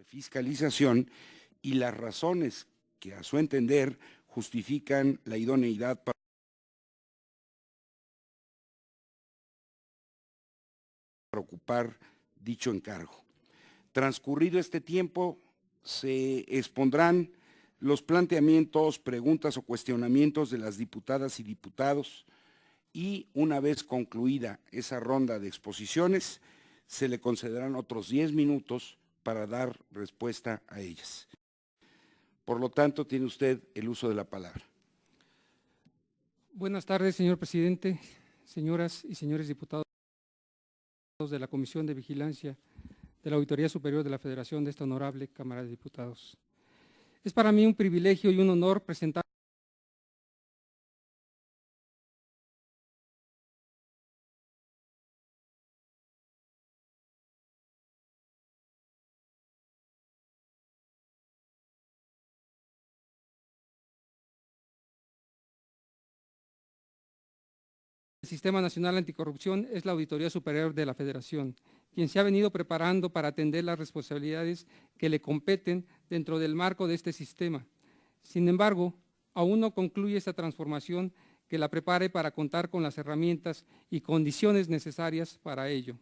fiscalización y las razones que a su entender justifican la idoneidad para ocupar dicho encargo. Transcurrido este tiempo, se expondrán los planteamientos, preguntas o cuestionamientos de las diputadas y diputados y una vez concluida esa ronda de exposiciones, se le concederán otros 10 minutos para dar respuesta a ellas. Por lo tanto, tiene usted el uso de la palabra. Buenas tardes, señor presidente, señoras y señores diputados de la Comisión de Vigilancia de la Auditoría Superior de la Federación de esta honorable Cámara de Diputados. Es para mí un privilegio y un honor presentar el Sistema Nacional Anticorrupción es la Auditoría Superior de la Federación, quien se ha venido preparando para atender las responsabilidades que le competen dentro del marco de este sistema. Sin embargo, aún no concluye esta transformación que la prepare para contar con las herramientas y condiciones necesarias para ello.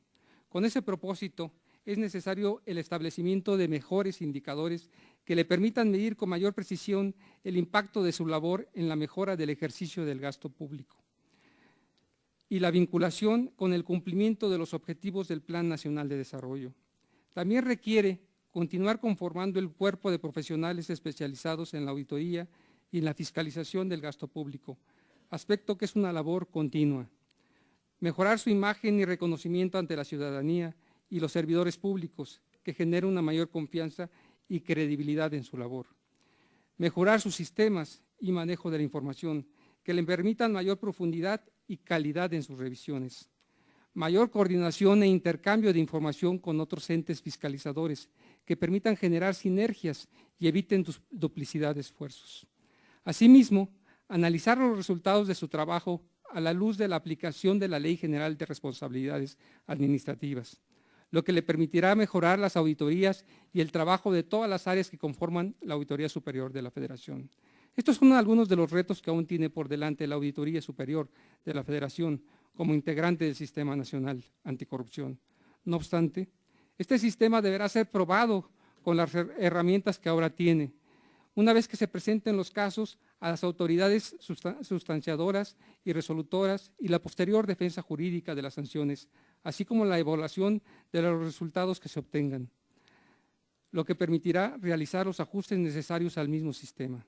Con ese propósito, es necesario el establecimiento de mejores indicadores que le permitan medir con mayor precisión el impacto de su labor en la mejora del ejercicio del gasto público y la vinculación con el cumplimiento de los objetivos del Plan Nacional de Desarrollo. También requiere continuar conformando el cuerpo de profesionales especializados en la auditoría y en la fiscalización del gasto público, aspecto que es una labor continua. Mejorar su imagen y reconocimiento ante la ciudadanía y los servidores públicos, que genere una mayor confianza y credibilidad en su labor. Mejorar sus sistemas y manejo de la información, que le permitan mayor profundidad y calidad en sus revisiones. Mayor coordinación e intercambio de información con otros entes fiscalizadores, que permitan generar sinergias y eviten duplicidad de esfuerzos. Asimismo, analizar los resultados de su trabajo a la luz de la aplicación de la Ley General de Responsabilidades Administrativas, lo que le permitirá mejorar las auditorías y el trabajo de todas las áreas que conforman la Auditoría Superior de la Federación. Estos son algunos de los retos que aún tiene por delante la Auditoría Superior de la Federación como integrante del Sistema Nacional Anticorrupción. No obstante, este sistema deberá ser probado con las herramientas que ahora tiene, una vez que se presenten los casos a las autoridades sustanciadoras y resolutoras y la posterior defensa jurídica de las sanciones, así como la evaluación de los resultados que se obtengan, lo que permitirá realizar los ajustes necesarios al mismo sistema.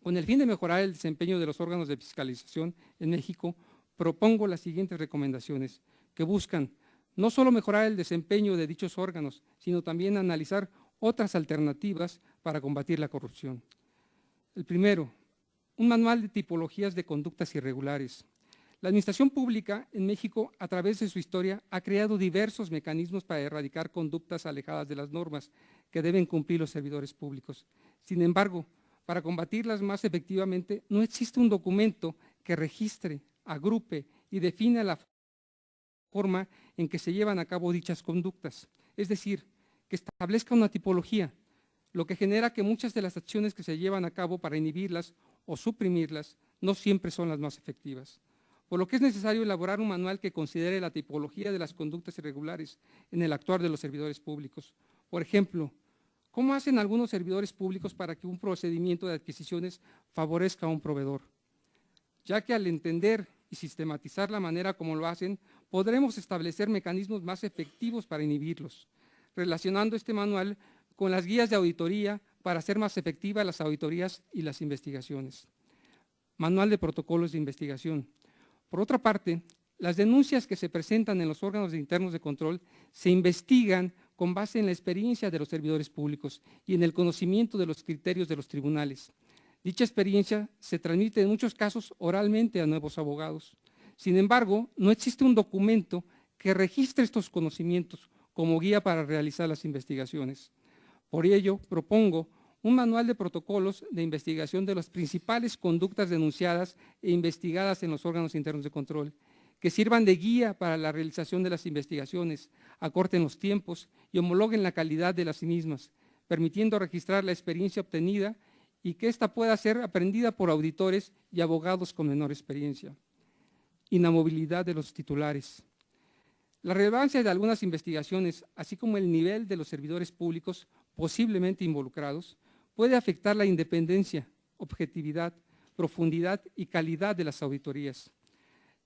Con el fin de mejorar el desempeño de los órganos de fiscalización en México, propongo las siguientes recomendaciones, que buscan no solo mejorar el desempeño de dichos órganos, sino también analizar otras alternativas para combatir la corrupción. El primero, un manual de tipologías de conductas irregulares. La administración pública en México, a través de su historia, ha creado diversos mecanismos para erradicar conductas alejadas de las normas que deben cumplir los servidores públicos. Sin embargo, para combatirlas más efectivamente, no existe un documento que registre, agrupe y defina la forma en que se llevan a cabo dichas conductas. Es decir, que establezca una tipología, lo que genera que muchas de las acciones que se llevan a cabo para inhibirlas o suprimirlas no siempre son las más efectivas. Por lo que es necesario elaborar un manual que considere la tipología de las conductas irregulares en el actuar de los servidores públicos. Por ejemplo, ¿cómo hacen algunos servidores públicos para que un procedimiento de adquisiciones favorezca a un proveedor? Ya que al entender y sistematizar la manera como lo hacen, podremos establecer mecanismos más efectivos para inhibirlos, relacionando este manual con las guías de auditoría para hacer más efectivas las auditorías y las investigaciones. Manual de protocolos de investigación. Por otra parte, las denuncias que se presentan en los órganos internos de control se investigan con base en la experiencia de los servidores públicos y en el conocimiento de los criterios de los tribunales. Dicha experiencia se transmite en muchos casos oralmente a nuevos abogados. Sin embargo, no existe un documento que registre estos conocimientos como guía para realizar las investigaciones. Por ello, propongo un manual de protocolos de investigación de las principales conductas denunciadas e investigadas en los órganos internos de control, que sirvan de guía para la realización de las investigaciones, acorten los tiempos y homologuen la calidad de las mismas, permitiendo registrar la experiencia obtenida y que ésta pueda ser aprendida por auditores y abogados con menor experiencia. Inamovilidad de los titulares. La relevancia de algunas investigaciones, así como el nivel de los servidores públicos posiblemente involucrados, puede afectar la independencia, objetividad, profundidad y calidad de las auditorías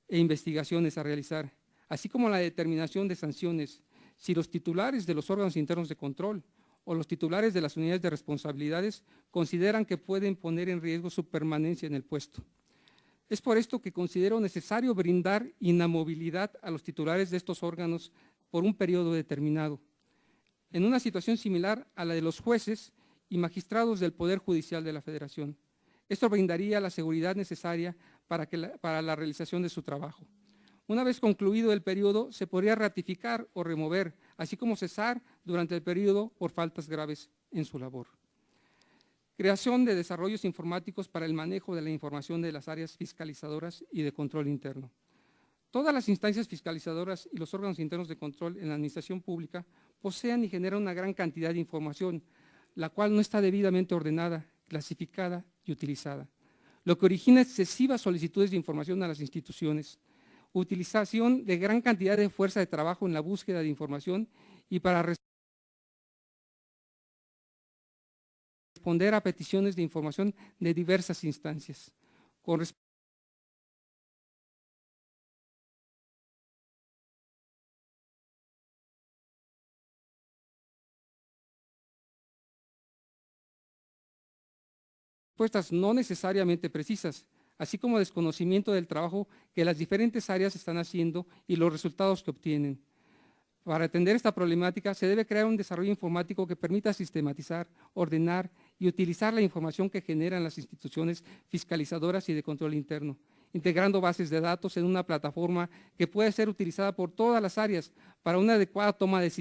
e investigaciones a realizar, así como la determinación de sanciones, si los titulares de los órganos internos de control o los titulares de las unidades de responsabilidades consideran que pueden poner en riesgo su permanencia en el puesto. Es por esto que considero necesario brindar inamovilidad a los titulares de estos órganos por un periodo determinado, en una situación similar a la de los jueces y magistrados del Poder Judicial de la Federación. Esto brindaría la seguridad necesaria para la realización de su trabajo. Una vez concluido el periodo, se podría ratificar o remover, así como cesar durante el periodo por faltas graves en su labor. Creación de desarrollos informáticos para el manejo de la información de las áreas fiscalizadoras y de control interno. Todas las instancias fiscalizadoras y los órganos internos de control en la administración pública poseen y generan una gran cantidad de información, la cual no está debidamente ordenada, clasificada y utilizada, lo que origina excesivas solicitudes de información a las instituciones, utilización de gran cantidad de fuerza de trabajo en la búsqueda de información y para responder a peticiones de información de diversas instancias. Con respuestas no necesariamente precisas, así como desconocimiento del trabajo que las diferentes áreas están haciendo y los resultados que obtienen. Para atender esta problemática se debe crear un desarrollo informático que permita sistematizar, ordenar y utilizar la información que generan las instituciones fiscalizadoras y de control interno, integrando bases de datos en una plataforma que puede ser utilizada por todas las áreas para una adecuada toma de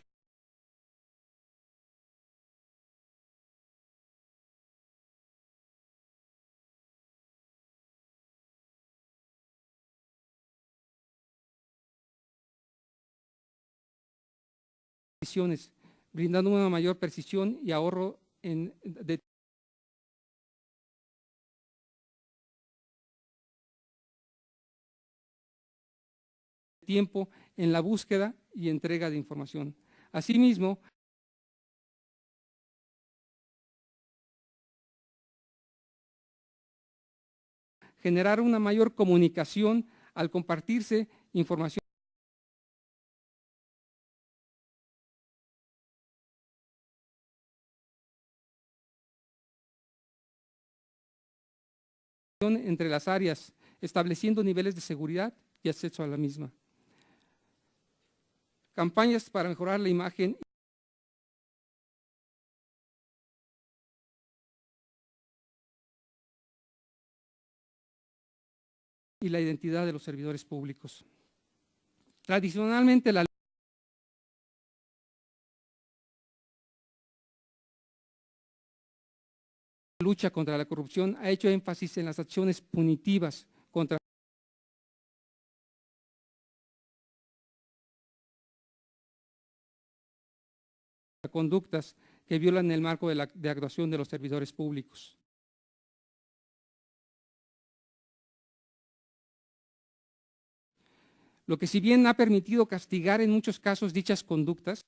decisiones, brindando una mayor precisión y ahorro de tiempo en la búsqueda y entrega de información. Asimismo, generar una mayor comunicación al compartirse información entre las áreas, estableciendo niveles de seguridad y acceso a la misma. Campañas para mejorar la imagen y la identidad de los servidores públicos. Tradicionalmente, la lucha contra la corrupción ha hecho énfasis en las acciones punitivas contra conductas que violan el marco de actuación de los servidores públicos. Lo que si bien ha permitido castigar en muchos casos dichas conductas,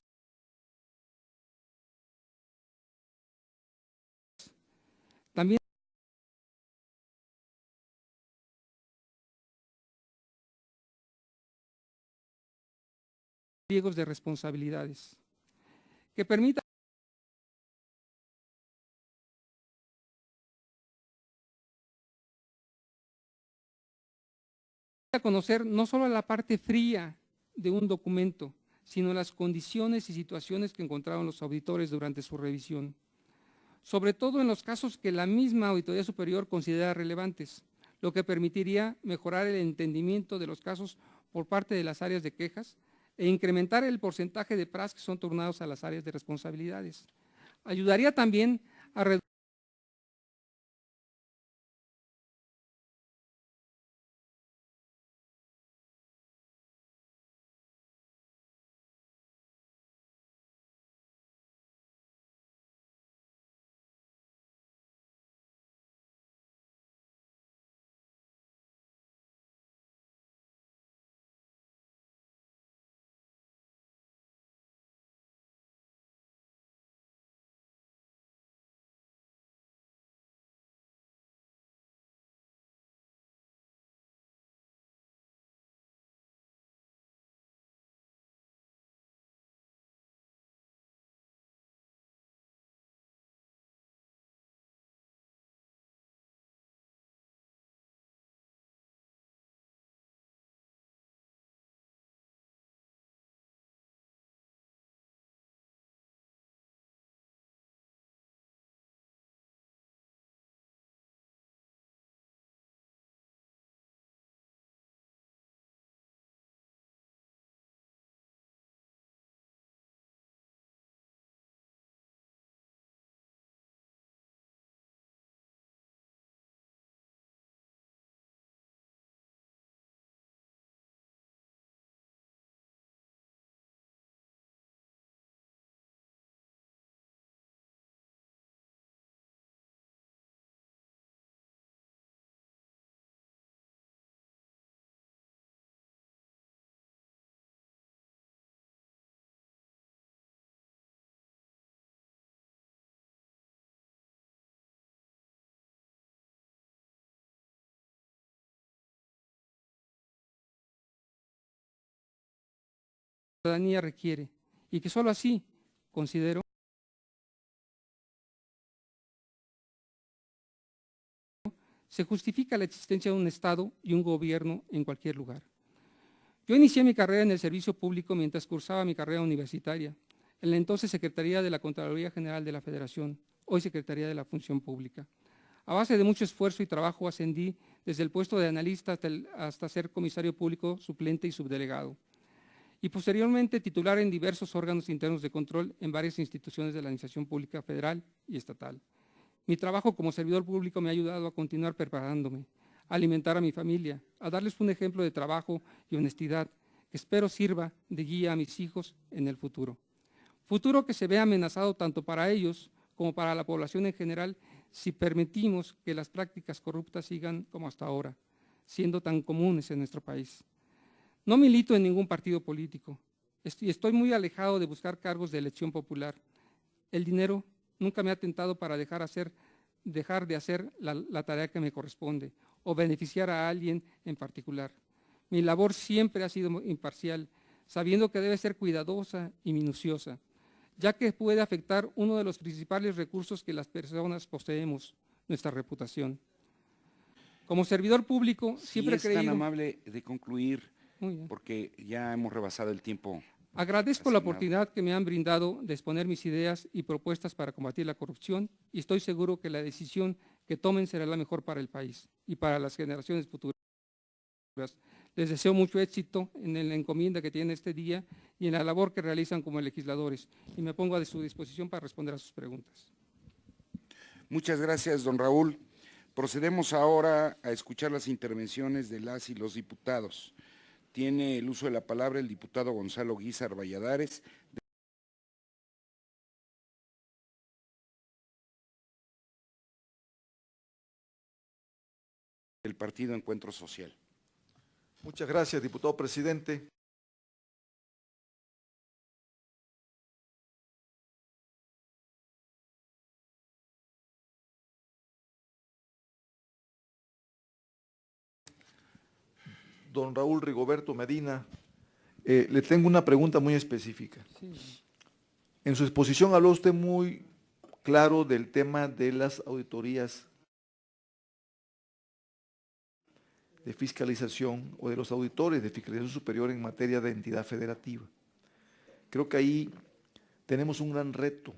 también pliegos de responsabilidades, que permita conocer no solo la parte fría de un documento, sino las condiciones y situaciones que encontraron los auditores durante su revisión, sobre todo en los casos que la misma Auditoría Superior considera relevantes, lo que permitiría mejorar el entendimiento de los casos por parte de las áreas de quejas e incrementar el porcentaje de PRAs que son turnados a las áreas de responsabilidades. Ayudaría también a reducir ciudadanía requiere y que solo así, considero, se justifica la existencia de un Estado y un gobierno en cualquier lugar. Yo inicié mi carrera en el servicio público mientras cursaba mi carrera universitaria, en la entonces Secretaría de la Contraloría General de la Federación, hoy Secretaría de la Función Pública. A base de mucho esfuerzo y trabajo ascendí desde el puesto de analista hasta ser comisario público suplente y subdelegado, y posteriormente titular en diversos órganos internos de control en varias instituciones de la Administración Pública Federal y Estatal. Mi trabajo como servidor público me ha ayudado a continuar preparándome, a alimentar a mi familia, a darles un ejemplo de trabajo y honestidad que espero sirva de guía a mis hijos en el futuro. Futuro que se ve amenazado tanto para ellos como para la población en general si permitimos que las prácticas corruptas sigan como hasta ahora, siendo tan comunes en nuestro país. No milito en ningún partido político y estoy muy alejado de buscar cargos de elección popular. El dinero nunca me ha tentado para dejar de hacer la tarea que me corresponde o beneficiar a alguien en particular. Mi labor siempre ha sido imparcial, sabiendo que debe ser cuidadosa y minuciosa, ya que puede afectar uno de los principales recursos que las personas poseemos, nuestra reputación. Como servidor público, siempre he creído… Si es tan amable de concluir, porque ya hemos rebasado el tiempo. Agradezco la oportunidad que me han brindado de exponer mis ideas y propuestas para combatir la corrupción y estoy seguro que la decisión que tomen será la mejor para el país y para las generaciones futuras. Les deseo mucho éxito en la encomienda que tienen este día y en la labor que realizan como legisladores y me pongo a su disposición para responder a sus preguntas. Muchas gracias, don Raúl. Procedemos ahora a escuchar las intervenciones de las y los diputados. Tiene el uso de la palabra el diputado Gonzalo Guízar Valladares, del Partido Encuentro Social. Muchas gracias, diputado presidente. Don Raúl Rigoberto Medina, le tengo una pregunta muy específica. Sí. En su exposición habló usted muy claro del tema de las auditorías de fiscalización o de los auditores de fiscalización superior en materia de entidad federativa. Creo que ahí tenemos un gran reto.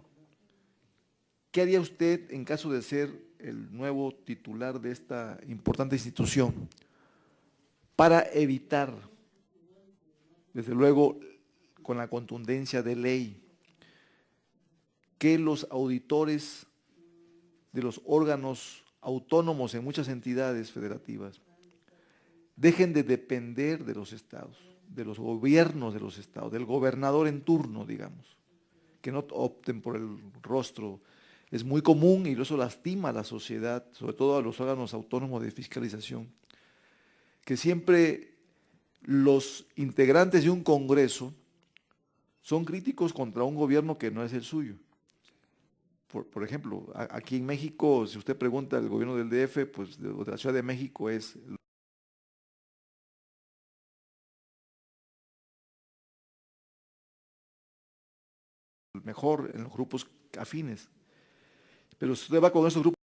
¿Qué haría usted en caso de ser el nuevo titular de esta importante institución para evitar, desde luego, con la contundencia de ley, que los auditores de los órganos autónomos en muchas entidades federativas dejen de depender de los estados, de los gobiernos de los estados, del gobernador en turno, digamos, que no opten por el rostro? Es muy común y eso lastima a la sociedad, sobre todo a los órganos autónomos de fiscalización, que siempre los integrantes de un congreso son críticos contra un gobierno que no es el suyo. Por ejemplo, aquí en México, si usted pregunta al gobierno del DF, pues de la Ciudad de México es el mejor en los grupos afines. Pero si usted va con esos grupos,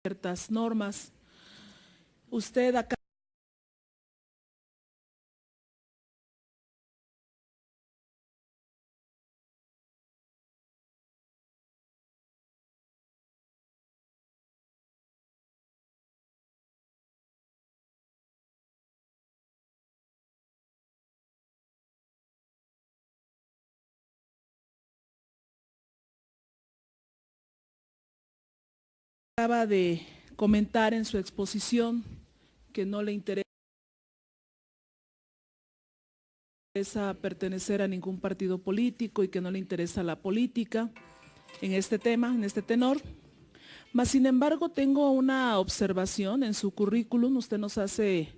ciertas normas. Usted acá acaba de comentar en su exposición que no le interesa pertenecer a ningún partido político y que no le interesa la política en este tema, en este tenor. Mas, sin embargo, tengo una observación en su currículum. Usted nos hace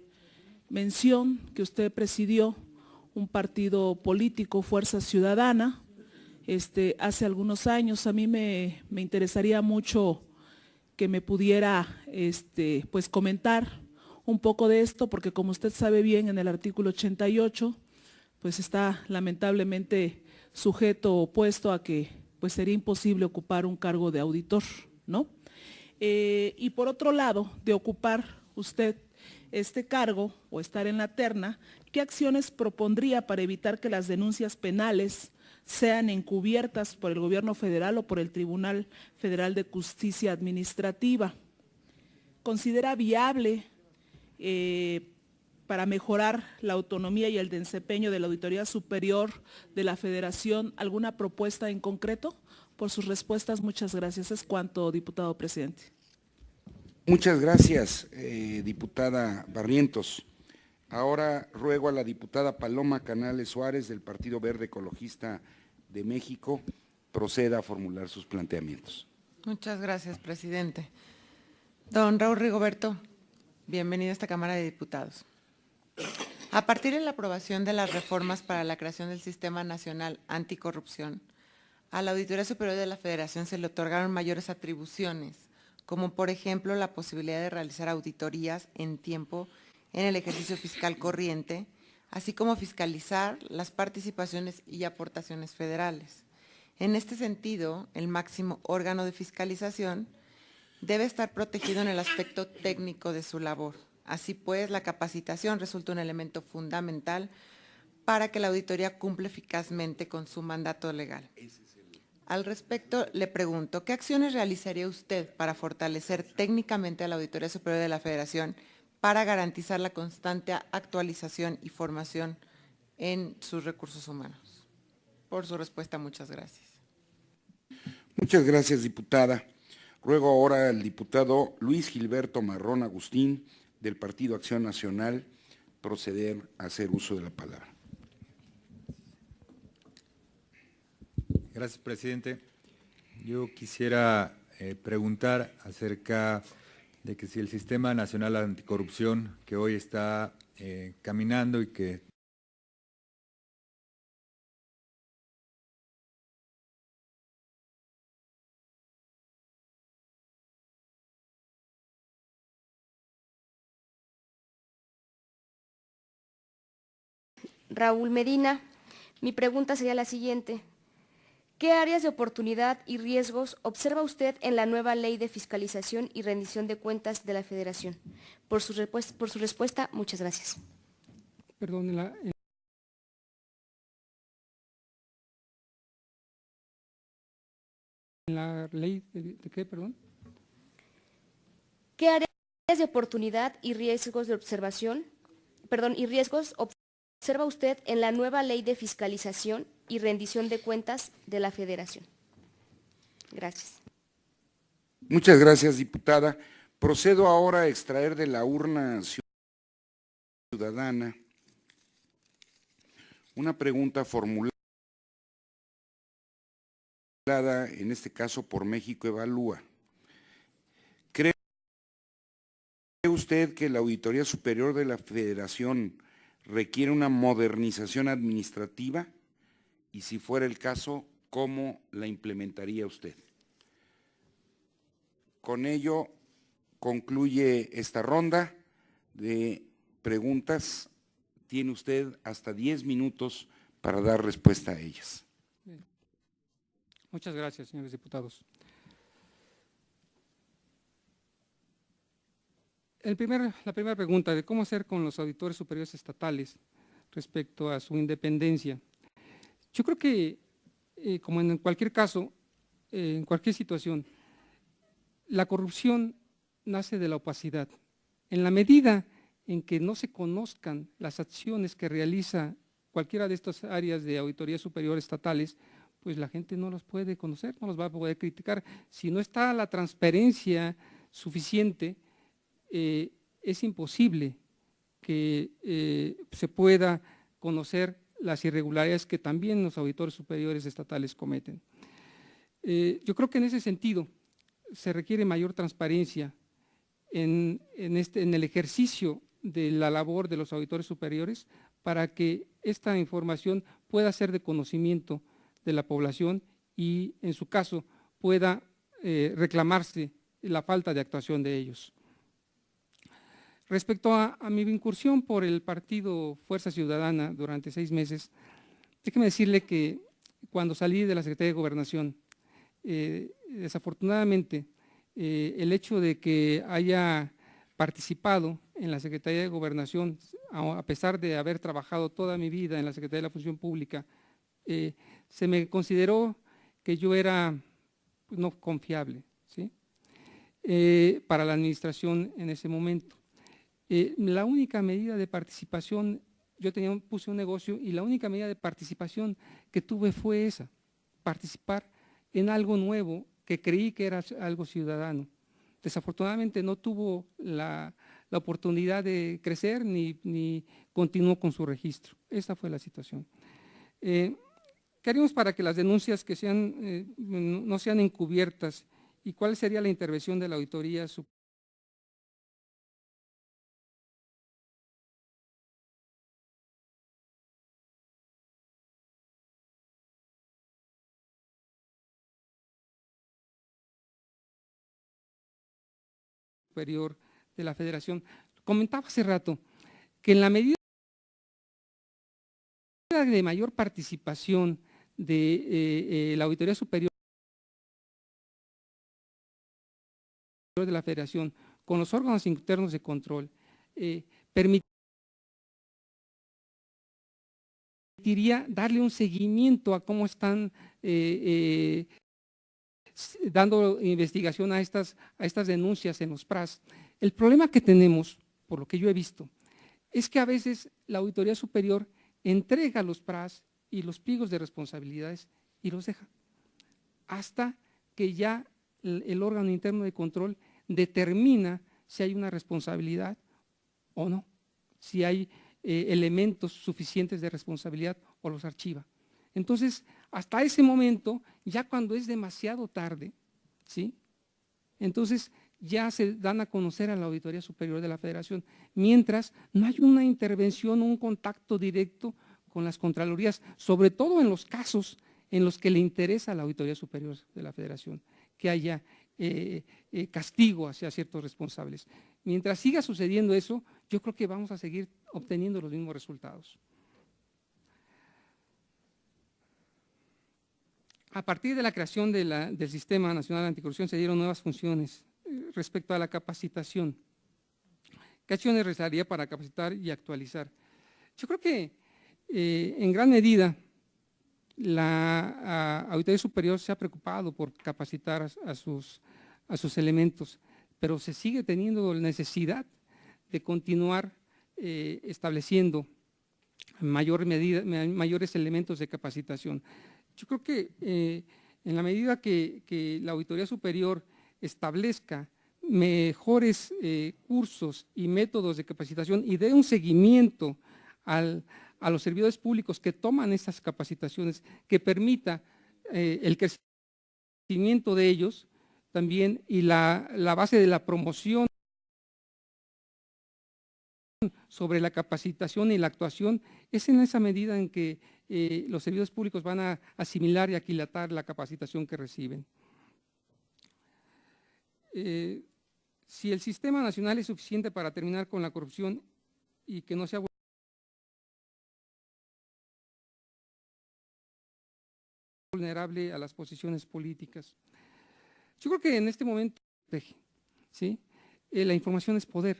mención que usted presidió un partido político, Fuerza Ciudadana, hace algunos años. A mí me interesaría mucho que me pudiera pues comentar un poco de esto, porque como usted sabe bien, en el artículo 88, pues está lamentablemente sujeto o puesto a que pues sería imposible ocupar un cargo de auditor, ¿no? Y por otro lado, de ocupar usted este cargo o estar en la terna, ¿qué acciones propondría para evitar que las denuncias penales sean encubiertas por el gobierno federal o por el Tribunal Federal de Justicia Administrativa? ¿Considera viable para mejorar la autonomía y el desempeño de la Auditoría Superior de la Federación alguna propuesta en concreto? Por sus respuestas, muchas gracias. Es cuanto, diputado presidente. Muchas gracias, diputada Barrientos. Ahora ruego a la diputada Paloma Canales Suárez del Partido Verde Ecologista de México proceda a formular sus planteamientos. Muchas gracias, presidente. Don Raúl Rigoberto, bienvenido a esta Cámara de Diputados. A partir de la aprobación de las reformas para la creación del Sistema Nacional Anticorrupción, a la Auditoría Superior de la Federación se le otorgaron mayores atribuciones, como por ejemplo la posibilidad de realizar auditorías en tiempo en el ejercicio fiscal corriente, así como fiscalizar las participaciones y aportaciones federales. En este sentido, el máximo órgano de fiscalización debe estar protegido en el aspecto técnico de su labor. Así pues, la capacitación resulta un elemento fundamental para que la auditoría cumpla eficazmente con su mandato legal. Al respecto, le pregunto, ¿qué acciones realizaría usted para fortalecer técnicamente a la Auditoría Superior de la Federación para garantizar la constante actualización y formación en sus recursos humanos? Por su respuesta, muchas gracias. Muchas gracias, diputada. Ruego ahora al diputado Luis Gilberto Marrón Agustín, del Partido Acción Nacional, proceder a hacer uso de la palabra. Gracias, presidente. Yo quisiera preguntar acerca de que si el Sistema Nacional Anticorrupción, que hoy está caminando y que Raúl Medina, mi pregunta sería la siguiente. ¿Qué áreas de oportunidad y riesgos observa usted en la nueva Ley de Fiscalización y Rendición de Cuentas de la Federación? Por su respuesta, muchas gracias. Perdón, en la ley de qué, perdón. ¿Qué áreas de oportunidad y riesgos de observa usted en la nueva Ley de Fiscalización y Rendición de Cuentas de la Federación? Gracias. Muchas gracias, diputada. Procedo ahora a extraer de la urna ciudadana una pregunta formulada, en este caso por México Evalúa. ¿Cree usted que la Auditoría Superior de la Federación requiere una modernización administrativa? Y si fuera el caso, ¿cómo la implementaría usted? Con ello concluye esta ronda de preguntas. Tiene usted hasta 10 minutos para dar respuesta a ellas. Bien. Muchas gracias, señores diputados. La primera pregunta de cómo hacer con los auditores superiores estatales respecto a su independencia. Yo creo que, como en cualquier caso, en cualquier situación, la corrupción nace de la opacidad. En la medida en que no se conozcan las acciones que realiza cualquiera de estas áreas de auditoría superior estatales, pues la gente no los puede conocer, no los va a poder criticar. Si no está la transparencia suficiente, es imposible que se pueda conocer las irregularidades que también los auditores superiores estatales cometen. Yo creo que en ese sentido, se requiere mayor transparencia en el ejercicio de la labor de los auditores superiores para que esta información pueda ser de conocimiento de la población y, en su caso, pueda reclamarse la falta de actuación de ellos. Respecto a mi incursión por el partido Fuerza Ciudadana durante 6 meses, déjeme decirle que cuando salí de la Secretaría de Gobernación, desafortunadamente, el hecho de que haya participado en la Secretaría de Gobernación, a pesar de haber trabajado toda mi vida en la Secretaría de la Función Pública, se me consideró que yo era no confiable, ¿sí? Para la administración en ese momento. La única medida de participación, puse un negocio y la única medida de participación que tuve fue esa, participar en algo nuevo que creí que era algo ciudadano. Desafortunadamente no tuvo la oportunidad de crecer ni continuó con su registro. Esa fue la situación. ¿Qué haríamos para que las denuncias que no sean encubiertas y cuál sería la intervención de la auditoría superior de la Federación? Comentaba hace rato que en la medida de mayor participación de la Auditoría Superior de la Federación con los órganos internos de control, permitiría darle un seguimiento a cómo están dando investigación a estas denuncias en los PRAS. El problema que tenemos, por lo que yo he visto, es que a veces la Auditoría Superior entrega los PRAS y los pliegos de responsabilidades y los deja, hasta que ya el órgano interno de control determina si hay una responsabilidad o no, si hay elementos suficientes de responsabilidad o los archiva. Entonces, hasta ese momento, ya cuando es demasiado tarde, ¿sí? Entonces ya se dan a conocer a la Auditoría Superior de la Federación, mientras no hay una intervención, un contacto directo con las Contralorías, sobre todo en los casos en los que le interesa a la Auditoría Superior de la Federación que haya castigo hacia ciertos responsables. Mientras siga sucediendo eso, yo creo que vamos a seguir obteniendo los mismos resultados. A partir de la creación del Sistema Nacional Anticorrupción se dieron nuevas funciones respecto a la capacitación. ¿Qué acciones realizaría para capacitar y actualizar? Yo creo que en gran medida la Auditoría Superior se ha preocupado por capacitar a sus elementos, pero se sigue teniendo necesidad de continuar estableciendo mayores elementos de capacitación. Yo creo que en la medida que la Auditoría Superior establezca mejores cursos y métodos de capacitación y dé un seguimiento a los servidores públicos que toman estas capacitaciones, que permita el crecimiento de ellos también y la base de la promoción sobre la capacitación y la actuación, es en esa medida en que los servidores públicos van a asimilar y aquilatar la capacitación que reciben. Si el sistema nacional es suficiente para terminar con la corrupción y que no sea vulnerable a las posiciones políticas. Yo creo que en este momento, ¿sí? La información es poder.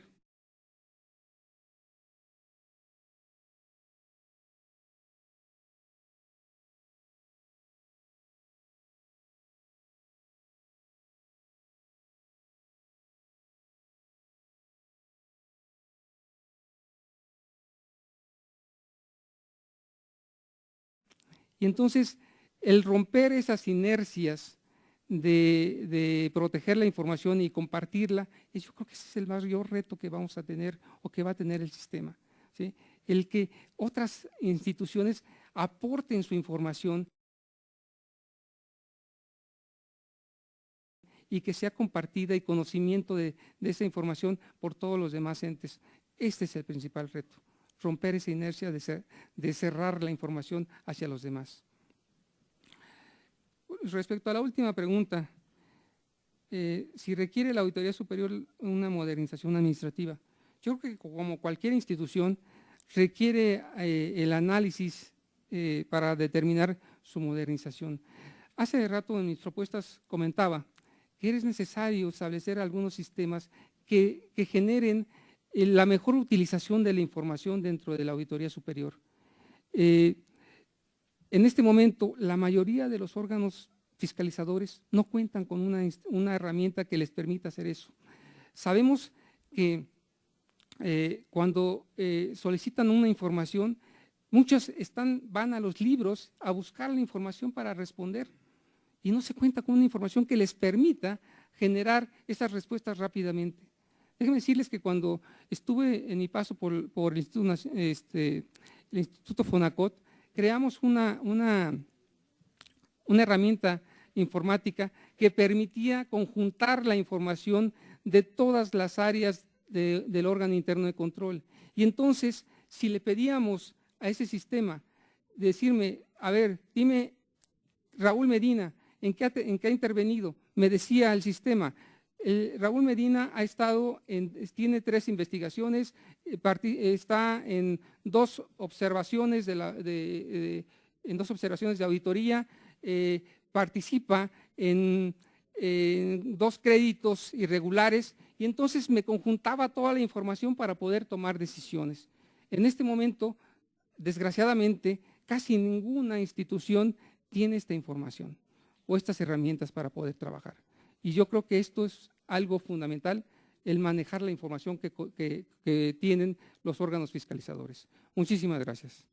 Y entonces, el romper esas inercias de proteger la información y compartirla, yo creo que ese es el mayor reto que vamos a tener o que va a tener el sistema, ¿sí? El que otras instituciones aporten su información y que sea compartida y conocimiento de esa información por todos los demás entes. Este es el principal reto, romper esa inercia de cerrar la información hacia los demás. Respecto a la última pregunta, si requiere la Auditoría Superior una modernización administrativa, yo creo que como cualquier institución requiere el análisis para determinar su modernización. Hace rato en mis propuestas comentaba que es necesario establecer algunos sistemas que generen la mejor utilización de la información dentro de la Auditoría Superior. En este momento, la mayoría de los órganos fiscalizadores no cuentan con una herramienta que les permita hacer eso. Sabemos que cuando solicitan una información, muchos van a los libros a buscar la información para responder y no se cuenta con una información que les permita generar esas respuestas rápidamente. Déjenme decirles que cuando estuve en mi paso por el Instituto Fonacot, creamos una herramienta informática que permitía conjuntar la información de todas las áreas del órgano interno de control. Y entonces, si le pedíamos a ese sistema decirme, a ver, dime, Raúl Medina, ¿en qué ha intervenido? Me decía el sistema, Raúl Medina tiene 3 investigaciones, está en 2 observaciones de auditoría, participa en 2 créditos irregulares, y entonces me conjuntaba toda la información para poder tomar decisiones. En este momento, desgraciadamente, casi ninguna institución tiene esta información o estas herramientas para poder trabajar. Y yo creo que esto es algo fundamental, el manejar la información que tienen los órganos fiscalizadores. Muchísimas gracias.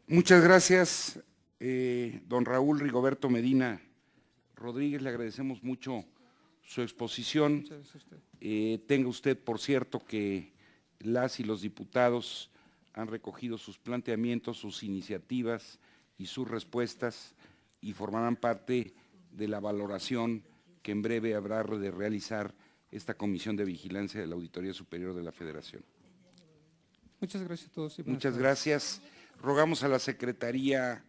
Muchas gracias, don Raúl Rigoberto Medina Rodríguez, le agradecemos mucho su exposición. Muchas gracias a usted. Tenga usted por cierto que las y los diputados han recogido sus planteamientos, sus iniciativas y sus respuestas y formarán parte de la valoración que en breve habrá de realizar esta Comisión de Vigilancia de la Auditoría Superior de la Federación. Muchas gracias a todos. Muchas gracias. Rogamos a la Secretaría